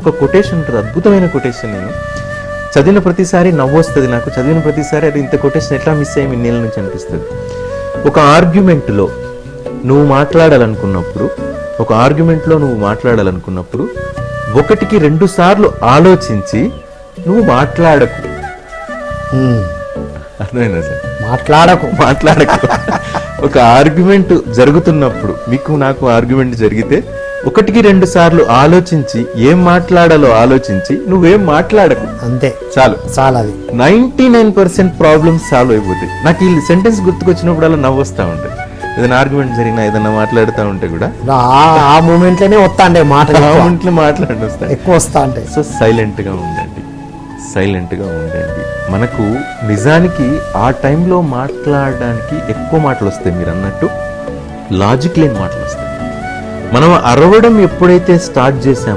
ఒక కొటేషన్ ఉంటుంది, అద్భుతమైన కొటేషన్. నేను చదివిన ప్రతిసారి నవ్వు వస్తుంది నాకు, చదివిన ప్రతిసారి అది ఇంత కొటేషన్ ఎట్లా మిస్ అయ్యి ఇన్నేళ్ళ నుంచి అనిపిస్తుంది. ఒక ఆర్గ్యుమెంట్లో నువ్వు మాట్లాడాలనుకున్నప్పుడు, ఒకటికి 2 సార్లు ఆలోచించి నువ్వు మాట్లాడకు. అర్థమైందా సార్? మాట్లాడకు. ఒక ఆర్గ్యుమెంట్ జరుగుతున్నప్పుడు, మీకు నాకు ఆర్గ్యుమెంట్ జరిగితే 1-2 సార్లు ఆలోచించి ఏం మాట్లాడాలో ఆలోచించి నువ్వేం మాట్లాడకు, అంతే చాలు. 99% ప్రాబ్లమ్స్ సాల్వ్ అయిపోతాయి. నాకు ఈ సెంటెన్స్ గుర్తుకొచ్చినప్పుడు అలా నవ్వు వస్తా ఉంటుంది. ఏదైనా ఆర్గ్యుమెంట్ జరిగినా ఏదైనా మాట్లాడుతూ ఉంటే కూడా ఆ మూమెంట్ లోనే వస్తాండే మాట్లాడి వస్తాయి, ఎక్కువ వస్తా ఉంటాయి. సో సైలెంట్ గా ఉండండి. మనకు నిజానికి ఆ టైంలో మాట్లాడడానికి ఎక్కువ మాటలు వస్తాయి. మీరు అన్నట్టు లాజిక్ లేని మాటలు వస్తాయి. మనం అరవడం ఎప్పుడైతే స్టార్ట్ చేసామో